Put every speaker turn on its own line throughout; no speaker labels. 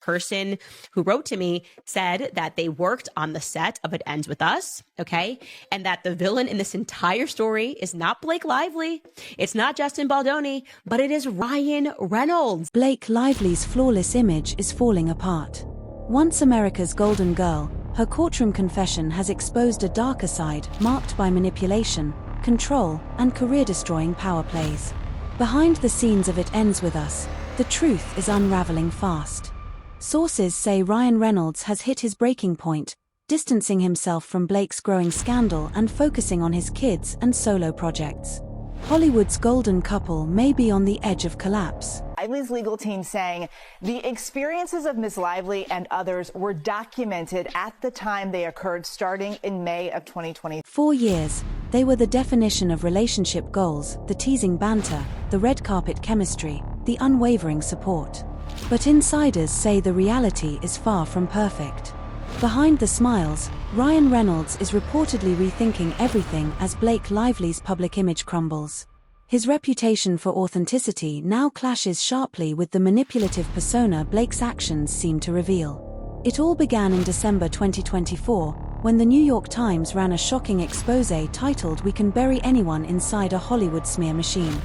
person who wrote to me said that they worked on the set of It Ends With Us, okay? And that the villain in this entire story is not Blake Lively, it's not Justin Baldoni, but it is Ryan Reynolds.
Blake Lively's flawless image is falling apart. Once America's golden girl, her courtroom confession has exposed a darker side marked by manipulation, control, and career-destroying power plays. Behind the scenes of It Ends With Us, the truth is unraveling fast. Sources say Ryan Reynolds has hit his breaking point, distancing himself from Blake's growing scandal and focusing on his kids and solo projects. Hollywood's golden couple may be on the edge of collapse.
Lively's legal team saying the experiences of Ms. Lively and others were documented at the time they occurred starting in May of 2020.
4 years, they were the definition of relationship goals, the teasing banter, the red carpet chemistry, the unwavering support. But insiders say the reality is far from perfect. Behind the smiles, Ryan Reynolds is reportedly rethinking everything as Blake Lively's public image crumbles. His reputation for authenticity now clashes sharply with the manipulative persona Blake's actions seem to reveal. It all began in December 2024, when the New York Times ran a shocking exposé titled "We Can Bury Anyone Inside a Hollywood Smear Machine."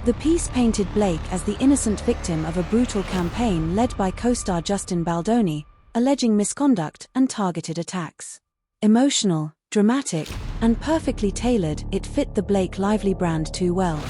The piece painted Blake as the innocent victim of a brutal campaign led by co-star Justin Baldoni, alleging misconduct and targeted attacks. Emotional, dramatic, and perfectly tailored, it fit the Blake Lively brand too well.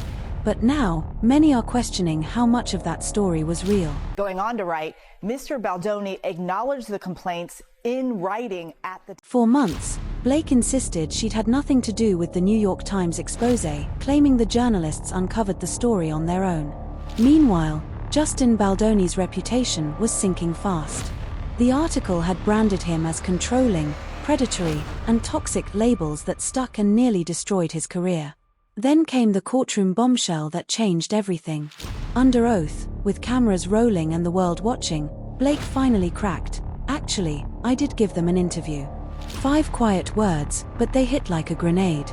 But now, many are questioning how much of that story was real.
Going on to write, Mr. Baldoni acknowledged the complaints in writing at the
For months, Blake insisted she'd had nothing to do with the New York Times exposé, claiming the journalists uncovered the story on their own. Meanwhile, Justin Baldoni's reputation was sinking fast. The article had branded him as controlling, predatory, and toxic, labels that stuck and nearly destroyed his career. Then came the courtroom bombshell that changed everything. Under oath, with cameras rolling and the world watching, Blake finally cracked. "Actually, I did give them an interview." 5 quiet words, but they hit like a grenade.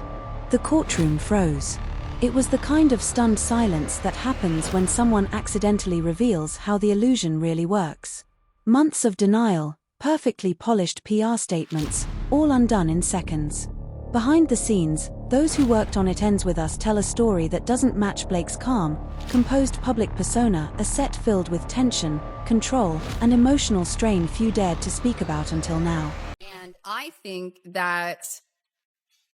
The courtroom froze. It was the kind of stunned silence that happens when someone accidentally reveals how the illusion really works. Months of denial, perfectly polished PR statements, all undone in seconds. Behind the scenes, those who worked on It Ends With Us tell a story that doesn't match Blake's calm, composed public persona, a set filled with tension, control, and emotional strain few dared to speak about until now.
And I think that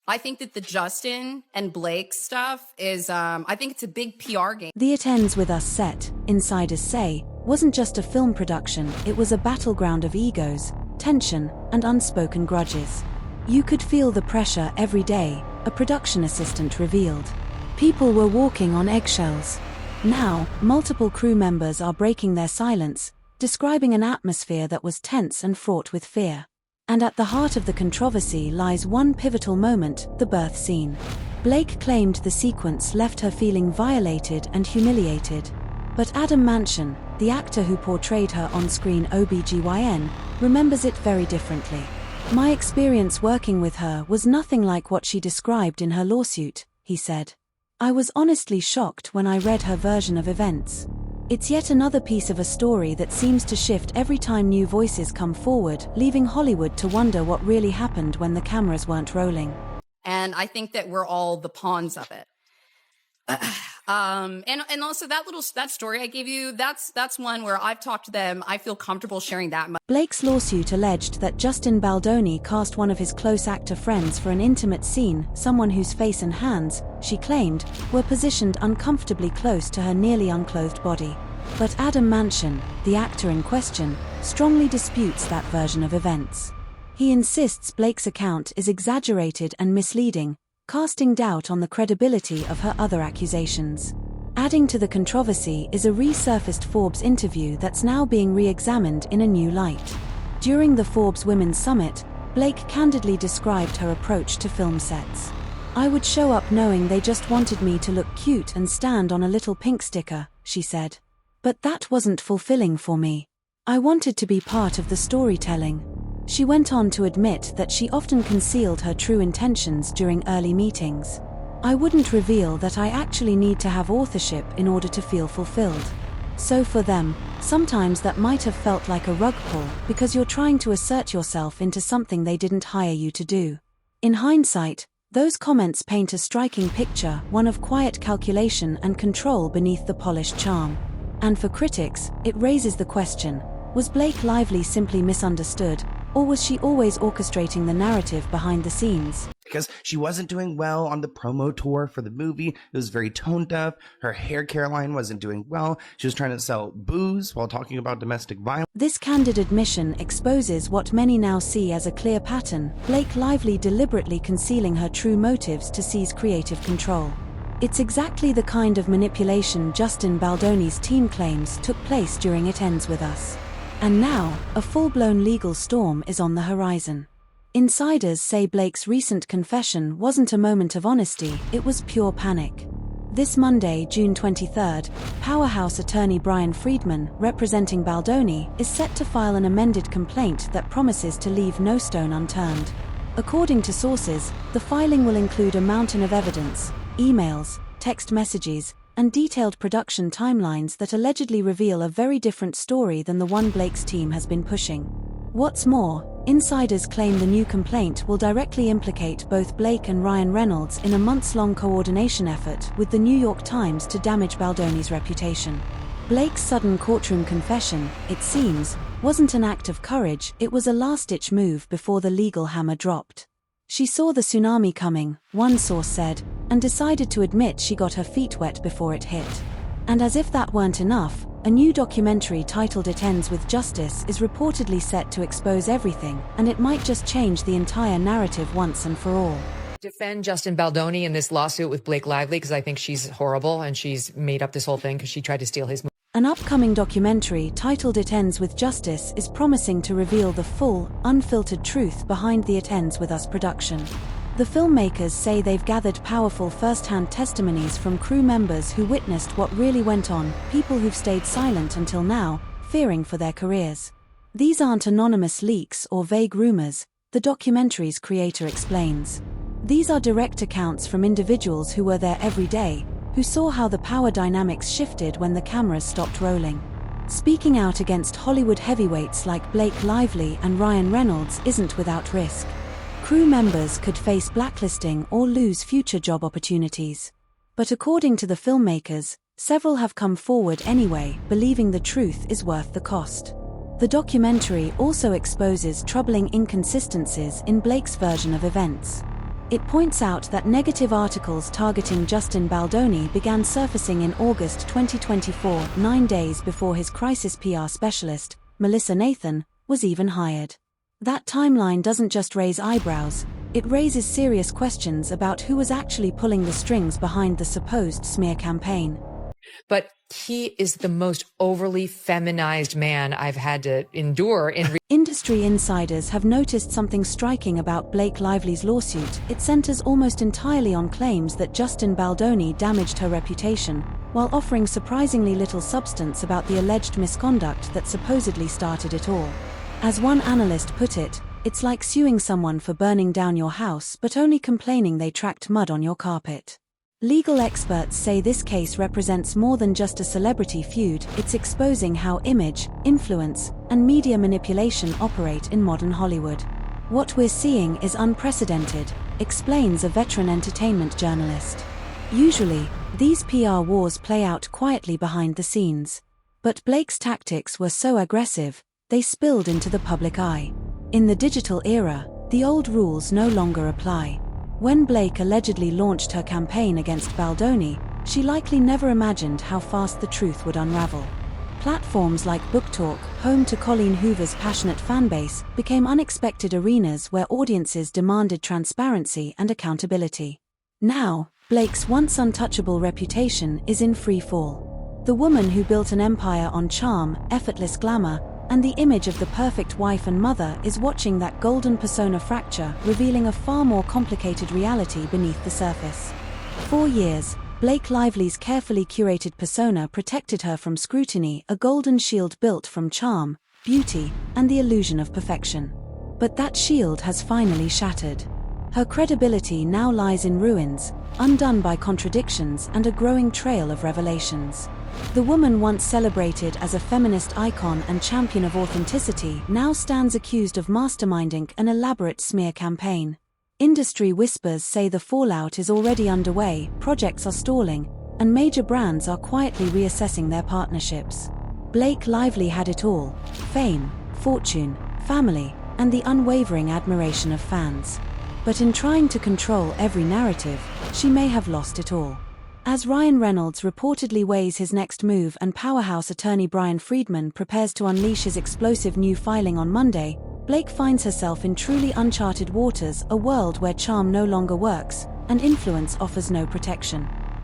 the Justin and Blake stuff is, I think it's a big PR game.
The It Ends With Us set, insiders say, wasn't just a film production, it was a battleground of egos, tension, and unspoken grudges. You could feel the pressure every day, a production assistant revealed. People were walking on eggshells. Now, multiple crew members are breaking their silence, describing an atmosphere that was tense and fraught with fear. And at the heart of the controversy lies one pivotal moment, the birth scene. Blake claimed the sequence left her feeling violated and humiliated. But Adam Manchin, the actor who portrayed her on-screen OBGYN, remembers it very differently. "My experience working with her was nothing like what she described in her lawsuit," he said. "I was honestly shocked when I read her version of events." It's yet another piece of a story that seems to shift every time new voices come forward, leaving Hollywood to wonder what really happened when the cameras weren't rolling.
And I think that we're all the pawns of it. And also that story I gave you, that's one where I've talked to them. I feel comfortable sharing that.
Blake's lawsuit alleged that Justin Baldoni cast one of his close actor friends for an intimate scene, someone whose face and hands, she claimed, were positioned uncomfortably close to her nearly unclothed body. But Adam Manchin, the actor in question, strongly disputes that version of events. He insists Blake's account is exaggerated and misleading, casting doubt on the credibility of her other accusations. Adding to the controversy is a resurfaced Forbes interview that's now being re-examined in a new light. During the Forbes Women's Summit, Blake candidly described her approach to film sets. "I would show up knowing they just wanted me to look cute and stand on a little pink sticker," she said. "But that wasn't fulfilling for me. I wanted to be part of the storytelling." She went on to admit that she often concealed her true intentions during early meetings. "I wouldn't reveal that I actually need to have authorship in order to feel fulfilled." So for them, sometimes that might have felt like a rug pull because you're trying to assert yourself into something they didn't hire you to do. In hindsight, those comments paint a striking picture, one of quiet calculation and control beneath the polished charm. And for critics, it raises the question, was Blake Lively simply misunderstood, or was she always orchestrating the narrative behind the scenes?
Because she wasn't doing well on the promo tour for the movie. It was very tone deaf. Her hair care line wasn't doing well. She was trying to sell booze while talking about domestic violence.
This candid admission exposes what many now see as a clear pattern, Blake Lively deliberately concealing her true motives to seize creative control. It's exactly the kind of manipulation Justin Baldoni's team claims took place during It Ends With Us. And now, a full-blown legal storm is on the horizon. Insiders say Blake's recent confession wasn't a moment of honesty, it was pure panic. This Monday, June 23rd, powerhouse attorney Brian Friedman, representing Baldoni, is set to file an amended complaint that promises to leave no stone unturned. According to sources, the filing will include a mountain of evidence, emails, text messages, and detailed production timelines that allegedly reveal a very different story than the one Blake's team has been pushing. What's more, insiders claim the new complaint will directly implicate both Blake and Ryan Reynolds in a months-long coordination effort with the New York Times to damage Baldoni's reputation. Blake's sudden courtroom confession, it seems, wasn't an act of courage, it was a last-ditch move before the legal hammer dropped. She saw the tsunami coming, one source said, and decided to admit she got her feet wet before it hit. And as if that weren't enough, a new documentary titled It Ends With Justice is reportedly set to expose everything, and it might just change the entire narrative once and for all.
Defend Justin Baldoni in this lawsuit with Blake Lively because I think she's horrible and she's made up this whole thing because she tried to steal his movie.
An upcoming documentary titled It Ends With Justice is promising to reveal the full, unfiltered truth behind the It Ends With Us production. The filmmakers say they've gathered powerful first-hand testimonies from crew members who witnessed what really went on, people who've stayed silent until now, fearing for their careers. These aren't anonymous leaks or vague rumors, the documentary's creator explains. These are direct accounts from individuals who were there every day, who saw how the power dynamics shifted when the cameras stopped rolling. Speaking out against Hollywood heavyweights like Blake Lively and Ryan Reynolds isn't without risk. Crew members could face blacklisting or lose future job opportunities. But according to the filmmakers, several have come forward anyway, believing the truth is worth the cost. The documentary also exposes troubling inconsistencies in Blake's version of events. It points out that negative articles targeting Justin Baldoni began surfacing in August 2024, 9 days before his crisis PR specialist, Melissa Nathan, was even hired. That timeline doesn't just raise eyebrows, it raises serious questions about who was actually pulling the strings behind the supposed smear campaign.
But he is the most overly feminized man I've had to endure in
Industry insiders have noticed something striking about Blake Lively's lawsuit. It centers almost entirely on claims that Justin Baldoni damaged her reputation, while offering surprisingly little substance about the alleged misconduct that supposedly started it all. As one analyst put it, it's like suing someone for burning down your house but only complaining they tracked mud on your carpet. Legal experts say this case represents more than just a celebrity feud, it's exposing how image, influence, and media manipulation operate in modern Hollywood. What we're seeing is unprecedented, explains a veteran entertainment journalist. Usually, these PR wars play out quietly behind the scenes. But Blake's tactics were so aggressive, they spilled into the public eye. In the digital era, the old rules no longer apply. When Blake allegedly launched her campaign against Baldoni, she likely never imagined how fast the truth would unravel. Platforms like BookTalk, home to Colleen Hoover's passionate fanbase, became unexpected arenas where audiences demanded transparency and accountability. Now, Blake's once untouchable reputation is in free fall. The woman who built an empire on charm, effortless glamour, and the image of the perfect wife and mother is watching that golden persona fracture, revealing a far more complicated reality beneath the surface. For years, Blake Lively's carefully curated persona protected her from scrutiny, a golden shield built from charm, beauty, and the illusion of perfection. But that shield has finally shattered. Her credibility now lies in ruins, undone by contradictions and a growing trail of revelations. The woman once celebrated as a feminist icon and champion of authenticity now stands accused of masterminding an elaborate smear campaign. Industry whispers say the fallout is already underway, projects are stalling, and major brands are quietly reassessing their partnerships. Blake Lively had it all: fame, fortune, family, and the unwavering admiration of fans. But in trying to control every narrative, she may have lost it all. As Ryan Reynolds reportedly weighs his next move and powerhouse attorney Brian Friedman prepares to unleash his explosive new filing on Monday, Blake finds herself in truly uncharted waters, a world where charm no longer works, and influence offers no protection.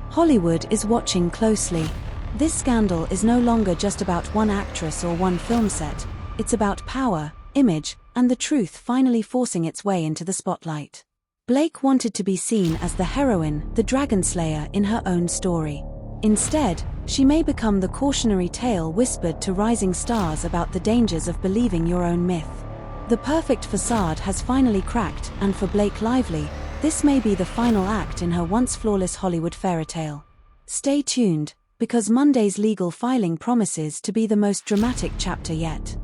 Hollywood is watching closely. This scandal is no longer just about one actress or one film set, it's about power, image, and the truth finally forcing its way into the spotlight. Blake wanted to be seen as the heroine, the dragon slayer in her own story. Instead, she may become the cautionary tale whispered to rising stars about the dangers of believing your own myth. The perfect facade has finally cracked, and for Blake Lively, this may be the final act in her once flawless Hollywood fairytale. Stay tuned, because Monday's legal filing promises to be the most dramatic chapter yet.